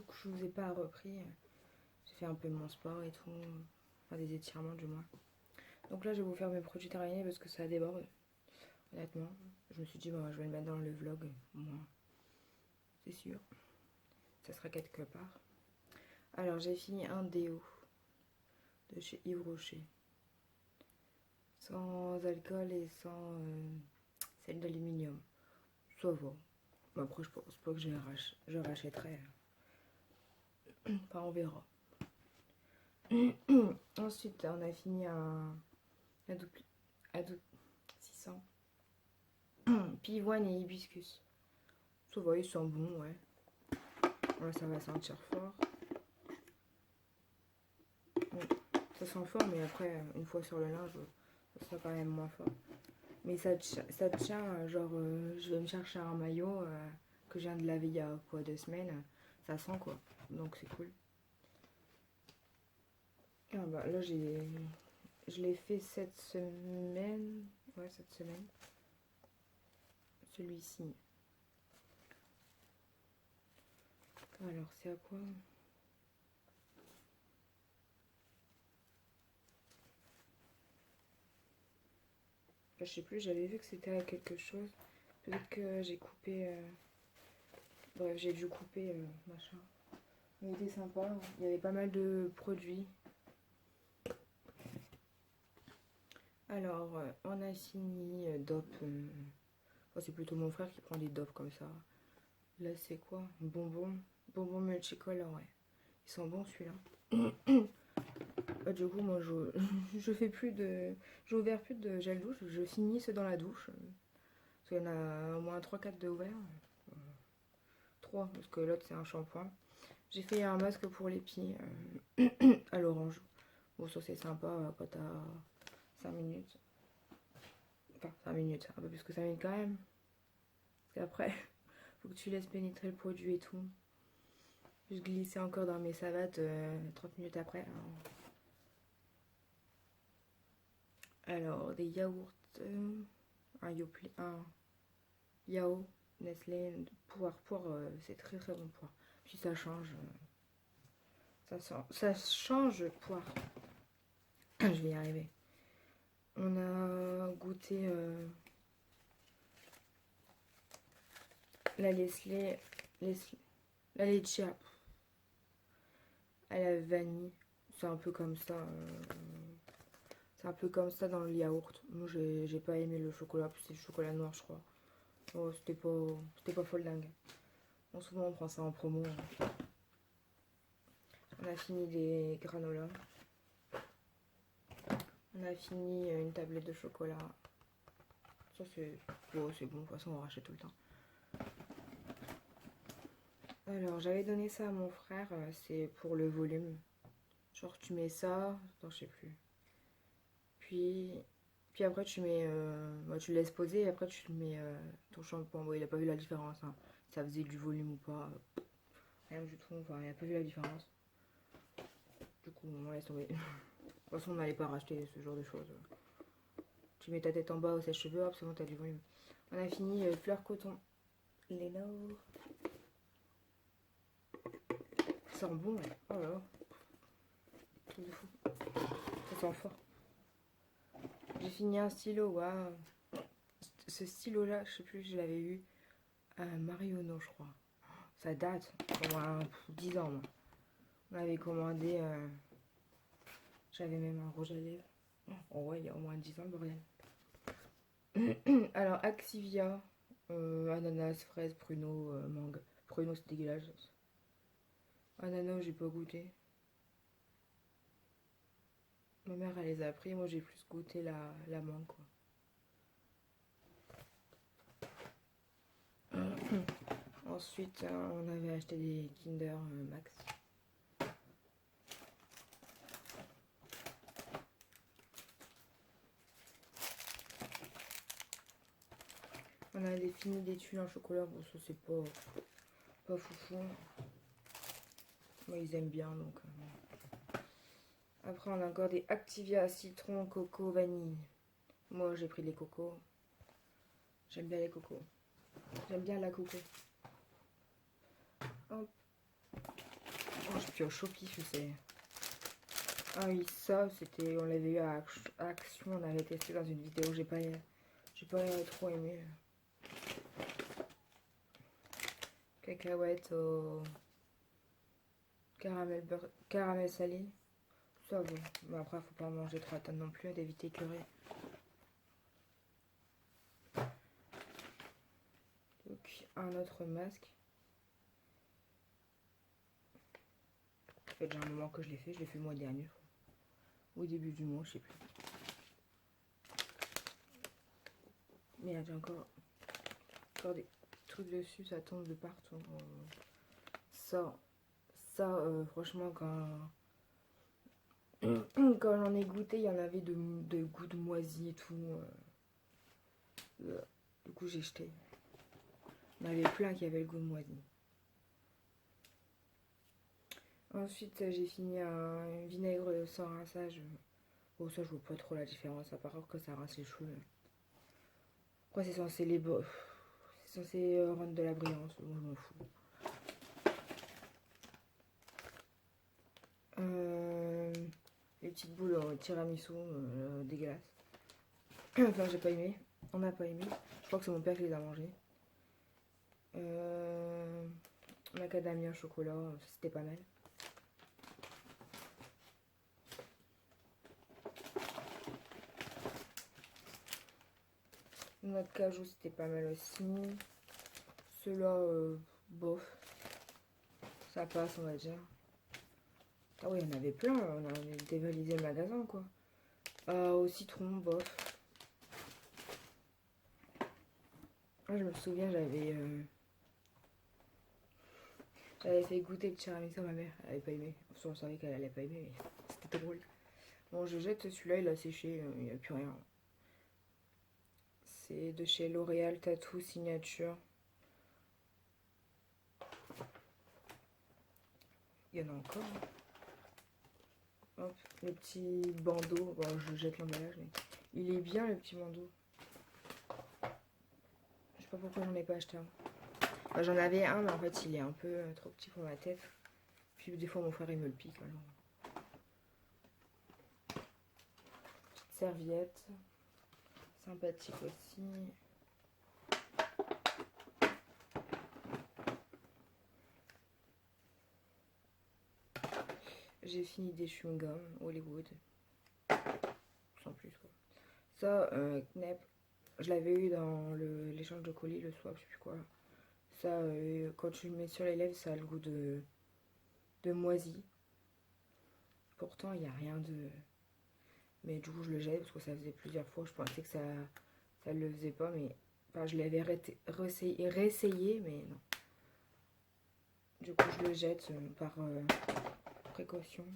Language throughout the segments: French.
que je vous ai pas repris, j'ai fait un peu mon sport et tout, enfin des étirements du moins. Donc là, je vais vous faire mes produits d'araignée parce que ça déborde, honnêtement. Je me suis dit, bon, je vais le mettre dans le vlog, au moins, c'est sûr. Ça sera quelque part. Alors, j'ai fini un déo de chez Yves Rocher. Sans alcool et sans sel d'aluminium. Ça va. Mais après, je pense pas que je rachèterai. Enfin, on verra. Ensuite, on a fini un double 600. Pivoine et hibiscus. Ça va, ils sont bons, ouais. Là, ça va sentir fort. Ça sent fort, mais après, une fois sur le linge, ça sent quand même moins fort. Mais ça tient, genre, je vais me chercher un maillot que je viens de laver il y a quoi, 2 semaines. Ça sent quoi, donc c'est cool. Ah bah là, je l'ai fait cette semaine. Ouais, cette semaine. Celui-ci. Alors, c'est à quoi? Enfin, je sais plus, j'avais vu que c'était à quelque chose. Peut-être que j'ai coupé. Bref, j'ai dû couper machin. Mais il était sympa. Il y avait pas mal de produits. Alors, on a fini DOP. Oh, c'est plutôt mon frère qui prend des DOP comme ça. Là, c'est quoi? Bonbons multicolores, ouais. Ils sont bons celui-là. Du coup, moi, je fais plus de. J'ai plus de gel douche. Je finis ceux dans la douche. Parce qu'il y en a au moins 3-4 de ouverts. 3, parce que l'autre, c'est un shampoing. J'ai fait un masque pour les pieds à l'orange. Bon, ça, c'est sympa quand t'as 5 minutes. Enfin, 5 minutes, un peu plus que 5 minutes quand même. Parce qu'après, faut que tu laisses pénétrer le produit et tout. Je glissais encore dans mes savates 30 minutes après. Alors, des yaourts, un Yao, Nestlé, poire, c'est très très bon poire. Puis ça change, ça change poire. Je vais y arriver. On a goûté la Nestlé, la Leccia à la vanille. C'est un peu comme ça. C'est un peu comme ça dans le yaourt. Moi, j'ai pas aimé le chocolat, puis c'est le chocolat noir, je crois. Oh, c'était pas folle dingue. Bon, souvent, on prend ça en promo. On a fini des granolas. On a fini une tablette de chocolat. Ça, c'est bon, de toute façon, on rachète tout le temps. Alors, j'avais donné ça à mon frère. C'est pour le volume. Genre, tu mets ça. Attends, je sais plus. Puis après, tu mets. Bah, tu le laisses poser et après, tu mets ton shampoing. Bon, il a pas vu la différence. Hein. Ça faisait du volume ou pas. Rien du tout. Enfin, il a pas vu la différence. Du coup, on laisse tomber. De toute façon, on n'allait pas racheter ce genre de choses. Tu mets ta tête en bas au sèche-cheveux, hop, c'est bon, t'as du volume. On a fini fleur coton. Lénore. Ça sent bon. Oh là là. Truc de fou. Ça sent fort. J'ai fini un stylo, waouh. Ce stylo-là, je sais plus, je l'avais eu à Marionneau, je crois. Ça date, au moins 10 ans, moi. On avait commandé, j'avais même un rouge à lèvres. Oh ouais, il y a au moins 10 ans, le bordel. Alors, Activia, ananas, fraise, pruneau, mangue. Pruneau, c'est dégueulasse. Ananas, j'ai pas goûté. Ma mère, elle les a pris. Moi, j'ai plus goûté la mangue, quoi. Ensuite, on avait acheté des Kinder Max. On avait fini des tuiles en chocolat. Bon, ça, c'est pas foufou. Moi, ils aiment bien, donc... Après, on a encore des Activia citron, coco, vanille. Moi, j'ai pris les cocos. J'aime bien les cocos. J'aime bien la coco. Hop. sur Shopee, je sais. Ah oui, ça, c'était, on l'avait eu à Action, on avait testé dans une vidéo, j'ai pas trop aimé. Cacahuètes au caramel salé. Ça, bon. Mais après, faut pas en manger 3 tonnes non plus, d'éviter curry. Donc, un autre masque. Ça fait déjà un moment que je l'ai fait le mois dernier. Au début du mois, je sais plus. Mais il y a encore des trucs dessus, ça tombe de partout. Ça, franchement, quand j'en ai goûté, il y en avait de goût de moisi et tout. Du coup, j'ai jeté. Il y en avait plein qui avaient le goût de moisi. Ensuite, j'ai fini un vinaigre sans rinçage. Bon, ça, je vois pas trop la différence, à part que ça rince les cheveux. Après, c'est censé c'est censé rendre de la brillance. Moi, je m'en fous. Les petites boules en tiramisu, dégueulasse. Enfin, j'ai pas aimé. On n'a pas aimé. Je crois que c'est mon père qui les a mangés. Macadamia chocolat, c'était pas mal. Notre cajou, c'était pas mal aussi. Ceux-là, bof. Ça passe, on va dire. Ah oui, il y en avait plein. On a dévalisé le magasin, quoi. Au citron, bof. Ah, je me souviens, j'avais fait goûter le tiramisu à ma mère. Elle avait pas aimé. On savait qu'elle allait pas aimer, mais c'était drôle. Bon, je jette celui-là, il a séché. Il n'y a plus rien. C'est de chez L'Oréal Tattoo Signature. Il y en a encore. Hop, le petit bandeau. Bon, je jette l'emballage, mais il est bien, le petit bandeau. Je sais pas pourquoi j'en ai pas acheté un. Enfin, j'en avais un, mais en fait, il est un peu trop petit pour ma tête. Puis des fois, mon frère, il me le pique. Alors. Petite serviette. Sympathique aussi. J'ai fini des chewing-gums Hollywood. Sans plus, quoi. Ça, Knep, je l'avais eu dans l'échange de colis le soir, je sais plus quoi. Ça, quand tu le mets sur les lèvres, ça a le goût de moisi. Pourtant, il n'y a rien de... Mais du coup, je le jette parce que ça faisait plusieurs fois. Je pensais que ça ne le faisait pas, mais... Enfin, je l'avais réessayé, mais non. Du coup, je le jette par précaution.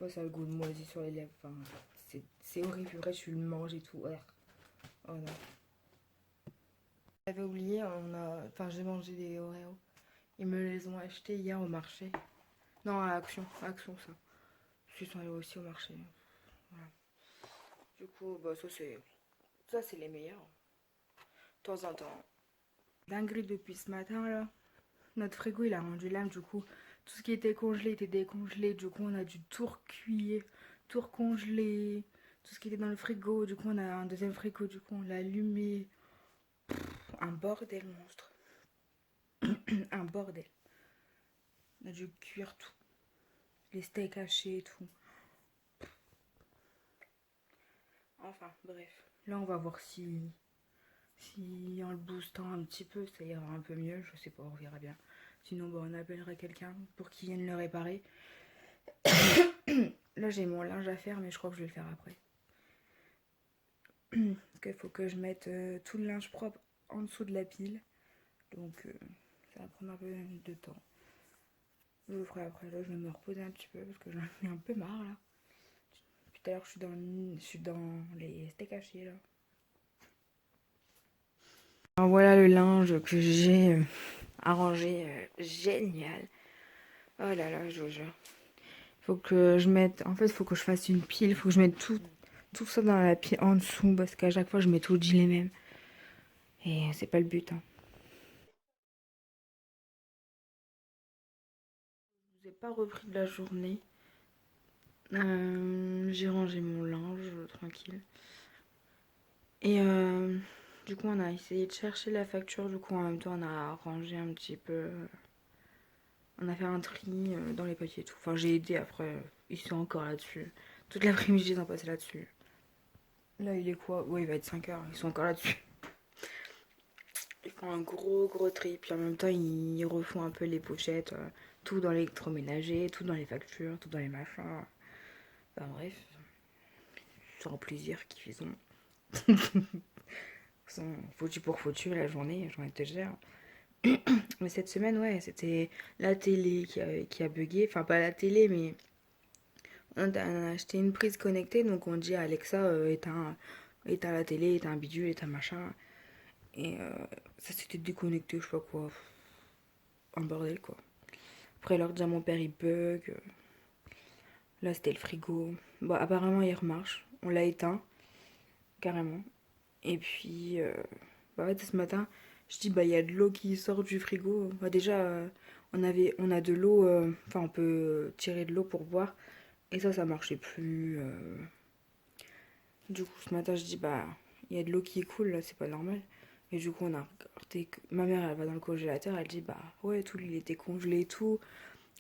Ça a le goût de moisi sur les lèvres. Enfin, c'est horrible. Après, tu le manges et tout. Oh non. J'avais oublié, enfin, j'ai mangé des Oreos. Ils me les ont achetés hier au marché. Non, à Action, ça. Ils sont allés aussi au marché. Voilà. Du coup, bah, ça, c'est les meilleurs. De temps en temps. Dinguerie depuis ce matin, là. Notre frigo, il a rendu l'âme, du coup. Tout ce qui était congelé était décongelé. Du coup, on a dû tout recuire, tout recongeler. Tout ce qui était dans le frigo. Du coup, on a un deuxième frigo. Du coup, on l'a allumé. Un bordel monstre. Un bordel. On a dû cuire tout. Les steaks hachés et tout. Enfin, bref. Là, on va voir si en le boostant un petit peu, ça ira un peu mieux. Je sais pas, on verra bien. Sinon, bon, on appellera quelqu'un pour qu'il vienne le réparer. Là, j'ai mon linge à faire, mais je crois que je vais le faire après. Parce qu'il faut que je mette tout le linge propre en dessous de la pile. Donc, ça va prendre un peu de temps. Je le ferai après. Là, je vais me reposer un petit peu parce que j'en ai un peu marre, là. Tout à l'heure, je suis dans les steaks hachés, là. Alors, voilà le linge que j'ai arrangé. Génial. Oh là là, je vous jure. Faut que je mette... En fait, il faut que je fasse une pile. Il faut que je mette tout ça dans la pile en dessous. Parce qu'à chaque fois, je mets tout le gilet même. Et c'est pas le but, hein. J'ai pas repris de la journée. J'ai rangé mon linge tranquille. Et du coup, on a essayé de chercher la facture. Du coup, en même temps, on a rangé un petit peu. On a fait un tri dans les papiers et tout. Enfin, j'ai aidé après. Ils sont encore là-dessus. Toute l'après-midi, ils ont passé là-dessus. Là, il est quoi? Ouais, il va être 5 heures. Ils sont encore là-dessus. Ils font un gros tri. Puis en même temps, ils refont un peu les pochettes. Tout dans l'électroménager, tout dans les factures, tout dans les machins. Enfin bref. C'est un plaisir qu'ils ont. Foutu pour foutu la journée, j'ai envie de te dire. Mais cette semaine, ouais, c'était la télé qui a bugué. Enfin, pas la télé, mais on a acheté une prise connectée. Donc, on dit à Alexa, éteins la télé, éteins un bidule, éteins machin. Et ça s'était déconnecté, je sais pas quoi. Un bordel, quoi. Après, leur dire mon père, il bug. Là, c'était le frigo. Bon, apparemment, il remarche. On l'a éteint, carrément. Et puis, bah ouais, ce matin, je dis, bah, il y a de l'eau qui sort du frigo. Bah, déjà, on a de l'eau, enfin, on peut tirer de l'eau pour boire. Et ça marchait plus. Du coup, ce matin, je dis, bah, il y a de l'eau qui coule, là, c'est pas normal. Et du coup, on a regardé. Ma mère, elle va dans le congélateur, elle dit, bah, ouais, tout, il était congelé et tout.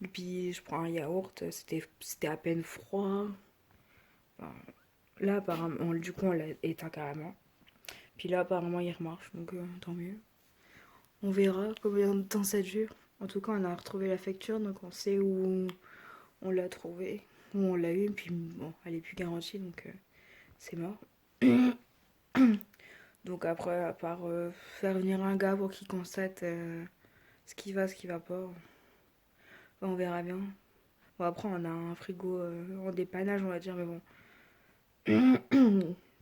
Et puis, je prends un yaourt, c'était à peine froid. Enfin, là, apparemment, du coup, on l'a éteint carrément. Puis là, apparemment, il remarche, donc tant mieux. On verra combien de temps ça dure. En tout cas, on a retrouvé la facture, donc on sait où on l'a trouvée, où on l'a eu. Et puis bon, elle est plus garantie, donc c'est mort. Donc après, à part faire venir un gars pour qu'il constate ce qui va, ce qui va pas, on verra bien. Bon, après, on a un frigo en dépannage, on va dire, mais bon.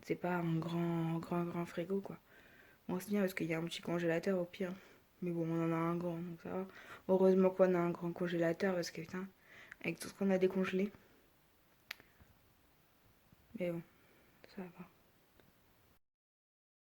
C'est pas un grand frigo, quoi. Bon, c'est bien parce qu'il y a un petit congélateur au pire. Mais bon, on en a un grand, donc ça va. Heureusement qu'on a un grand congélateur parce que putain, avec tout ce qu'on a décongelé. Mais bon, ça va.